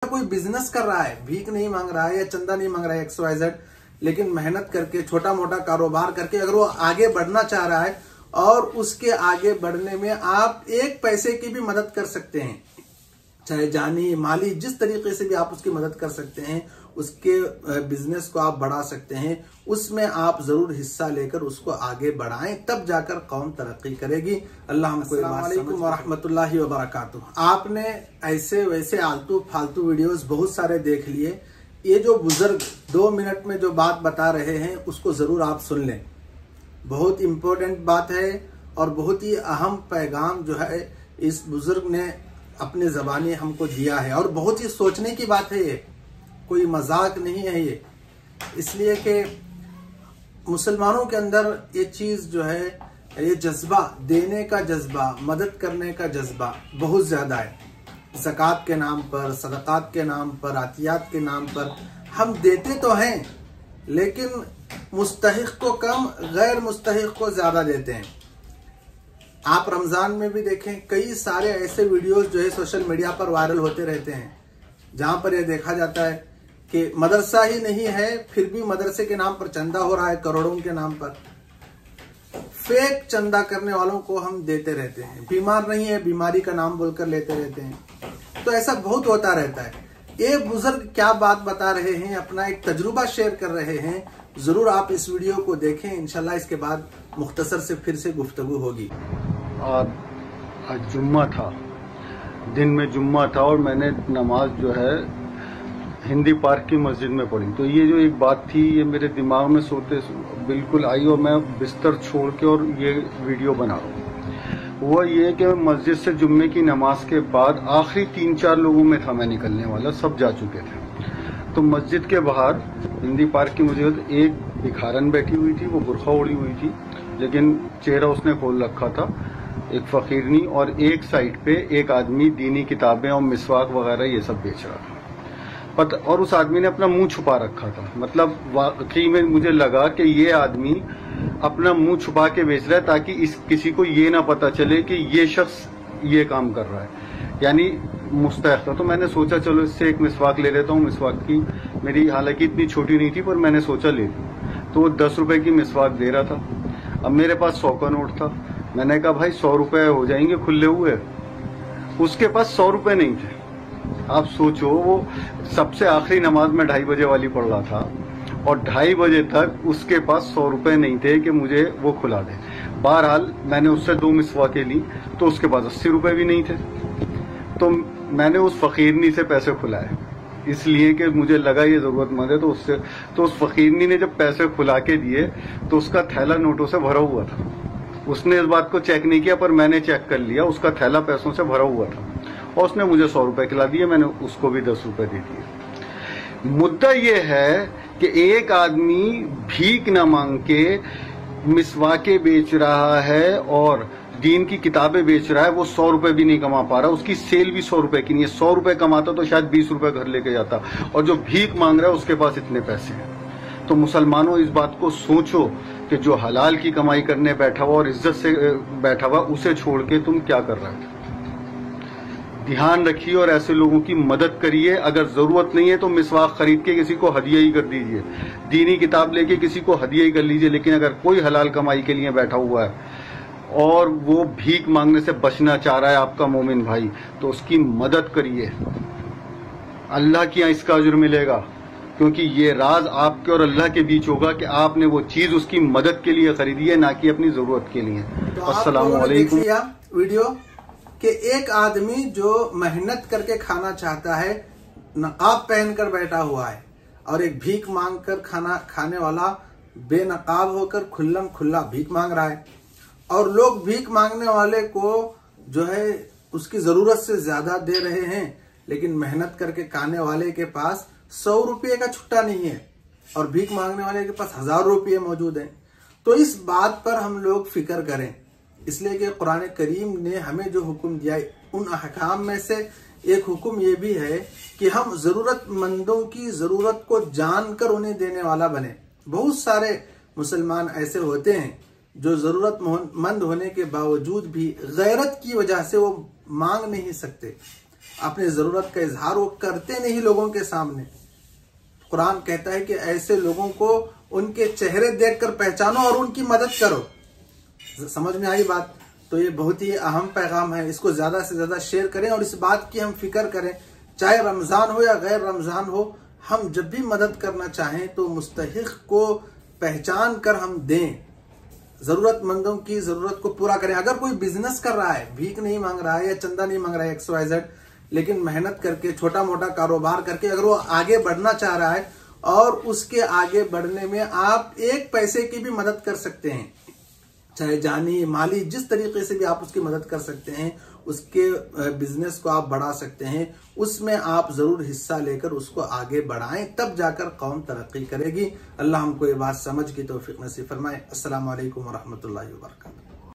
कोई बिजनेस कर रहा है, भीख नहीं मांग रहा है या चंदा नहीं मांग रहा है XYZ, लेकिन मेहनत करके छोटा मोटा कारोबार करके अगर वो आगे बढ़ना चाह रहा है और उसके आगे बढ़ने में आप एक पैसे की भी मदद कर सकते हैं, चाहे जानी माली, जिस तरीके से भी आप उसकी मदद कर सकते हैं, उसके बिजनेस को आप बढ़ा सकते हैं, उसमें आप जरूर हिस्सा लेकर उसको आगे बढ़ाएं, तब जाकर कौम तरक्की करेगी। अल्लाह हमको। अस्सलाम वालेकुम वरहमतुल्लाहि वबरकातुहू। आपने ऐसे वैसे आलतू फालतू वीडियोस बहुत सारे देख लिए। ये जो बुजुर्ग 2 मिनट में जो बात बता रहे हैं उसको जरूर आप सुन लें। बहुत इंपॉर्टेंट बात है और बहुत ही अहम पैगाम जो है इस बुजुर्ग ने अपने ज़बानी हमको दिया है और बहुत ही सोचने की बात है। ये कोई मजाक नहीं है ये, इसलिए कि मुसलमानों के अंदर ये चीज़ जो है, ये जज्बा, देने का जज्बा, मदद करने का जज्बा बहुत ज़्यादा है। ज़कात के नाम पर, सदक़ात के नाम पर, आतियात के नाम पर हम देते तो हैं, लेकिन मुस्तहिक को कम, गैर मुस्तहिक को ज़्यादा देते हैं। आप रमज़ान में भी देखें, कई सारे ऐसे वीडियोस जो है सोशल मीडिया पर वायरल होते रहते हैं, जहां पर यह देखा जाता है कि मदरसा ही नहीं है फिर भी मदरसे के नाम पर चंदा हो रहा है, करोड़ों के नाम पर। फेक चंदा करने वालों को हम देते रहते हैं। बीमार नहीं है, बीमारी का नाम बोलकर लेते रहते हैं। तो ऐसा बहुत होता रहता है। ये बुजुर्ग क्या बात बता रहे हैं, अपना एक तजुर्बा शेयर कर रहे हैं। जरूर आप इस वीडियो को देखें, इंशाल्लाह इसके बाद मुख्तसर से फिर से गुफ्तगू होगी। आज जुम्मा था, दिन में जुम्मा था और मैंने नमाज जो है हिंदी पार्क की मस्जिद में पढ़ी। तो ये जो एक बात थी ये मेरे दिमाग में सोते बिल्कुल आई और मैं बिस्तर छोड़ के और ये वीडियो बना रहा हूँ। हुआ ये कि मस्जिद से जुम्मे की नमाज के बाद आखिरी 3-4 लोगों में था मैं निकलने वाला, सब जा चुके थे। तो मस्जिद के बाहर हिंदी पार्क की मस्जिद एक भिखारन बैठी हुई थी, वो बुरखा ओढ़ी हुई थी लेकिन चेहरा उसने खोल रखा था, एक फकीरनी, और एक साइड पे एक आदमी दीनी किताबें और मिसवाक वगैरह ये सब बेच रहा था। और उस आदमी ने अपना मुंह छुपा रखा था। मतलब वाकई में मुझे लगा कि ये आदमी अपना मुंह छुपा के बेच रहा है ताकि किसी को ये ना पता चले कि ये शख्स ये काम कर रहा है, यानी मुस्तहक था। तो मैंने सोचा चलो इससे एक मिसवाक ले लेता हूँ। मिसवाक की मेरी हालांकि इतनी छोटी नहीं थी पर मैंने सोचा ले लूँ। तो वो 10 रुपए की मिसवाक दे रहा था। अब मेरे पास 100 का नोट था। मैंने कहा भाई 100 रुपए हो जाएंगे खुले हुए। उसके पास 100 रुपए नहीं थे। आप सोचो, वो सबसे आखिरी नमाज में 2:30 बजे वाली पढ़ रहा था और 2:30 बजे तक उसके पास 100 रुपए नहीं थे कि मुझे वो खुला दे। बहरहाल मैंने उससे 2 मिसवाकें ली तो उसके पास 80 रुपए भी नहीं थे। तो मैंने उस फकीरनी से पैसे खुलाए, इसलिए कि मुझे लगा ये जरूरतमंद है। तो उस फकीरनी ने जब पैसे खुला के दिए तो उसका थैला नोटों से भरा हुआ था। उसने इस बात को चेक नहीं किया पर मैंने चेक कर लिया, उसका थैला पैसों से भरा हुआ था और उसने मुझे 100 रुपए खिला दिए, मैंने उसको भी 10 रुपए दे दिए। मुद्दा यह है कि एक आदमी भीख न मांग के मिसवाके बेच रहा है और दीन की किताबें बेच रहा है, वो 100 रुपए भी नहीं कमा पा रहा। उसकी सेल भी 100 रुपए की नहीं है। 100 रुपए कमाता तो शायद 20 रुपए घर लेके जाता, और जो भीख मांग रहा है उसके पास इतने पैसे हैं। तो मुसलमानों इस बात को सोचो कि जो हलाल की कमाई करने बैठा हुआ और इज्जत से बैठा हुआ उसे छोड़ के तुम क्या कर रहे हो। ध्यान रखिए और ऐसे लोगों की मदद करिए। अगर जरूरत नहीं है तो मिसवाक खरीद के किसी को हदिया ही कर दीजिए, दीनी किताब लेके किसी को हदिया ही कर लीजिए। लेकिन अगर कोई हलाल कमाई के लिए बैठा हुआ है और वो भीख मांगने से बचना चाह रहा है आपका मोमिन भाई, तो उसकी मदद करिए। अल्लाह के यहाँ इसका अजर मिलेगा, क्योंकि ये राज आपके और अल्लाह के बीच होगा कि आपने वो चीज उसकी मदद के लिए खरीदी है, ना कि अपनी जरूरत के लिए। अस्सलाम वालेकुम। वीडियो कि एक आदमी जो मेहनत करके खाना चाहता है, नकाब पहनकर बैठा हुआ है, और एक भीख मांग कर खाना खाने वाला बेनकाब होकर खुल्लम खुल्ला भीख मांग रहा है। और लोग भीख मांगने वाले को जो है उसकी जरूरत से ज्यादा दे रहे हैं, लेकिन मेहनत करके खाने वाले के पास 100 रुपये का छुट्टा नहीं है और भीख मांगने वाले के पास 1000 रुपये मौजूद हैं। तो इस बात पर हम लोग फिक्र करें, इसलिए कि कुरान करीम ने हमें जो हुक्म दिया है उन अहकाम में से एक हुक्म ये भी है कि हम जरूरतमंदों की जरूरत को जानकर उन्हें देने वाला बने। बहुत सारे मुसलमान ऐसे होते हैं जो जरूरतमंद होने के बावजूद भी गैरत की वजह से वो मांग नहीं सकते, अपनी जरूरत का इजहार वो करते नहीं लोगों के सामने। कुरान कहता है कि ऐसे लोगों को उनके चेहरे देखकर पहचानो और उनकी मदद करो। समझ में आई बात? तो ये बहुत ही अहम पैगाम है, इसको ज्यादा से ज्यादा शेयर करें और इस बात की हम फिक्र करें, चाहे रमजान हो या गैर रमजान हो, हम जब भी मदद करना चाहें तो मुस्तहिक को पहचान कर हम दें, जरूरतमंदों की जरूरत को पूरा करें। अगर कोई बिजनेस कर रहा है, भीख नहीं मांग रहा है या चंदा नहीं मांग रहा है XYZ, लेकिन मेहनत करके छोटा मोटा कारोबार करके अगर वो आगे बढ़ना चाह रहा है और उसके आगे बढ़ने में आप एक पैसे की भी मदद कर सकते हैं, चाहे जानी माली, जिस तरीके से भी आप उसकी मदद कर सकते हैं, उसके बिजनेस को आप बढ़ा सकते हैं, उसमें आप जरूर हिस्सा लेकर उसको आगे बढ़ाएं, तब जाकर कौम तरक्की करेगी। अल्लाह हमको ये बात समझ की तौफीक नसीब फरमाए। अस्सलाम वालेकुम व रहमतुल्लाहि व बरकातहू।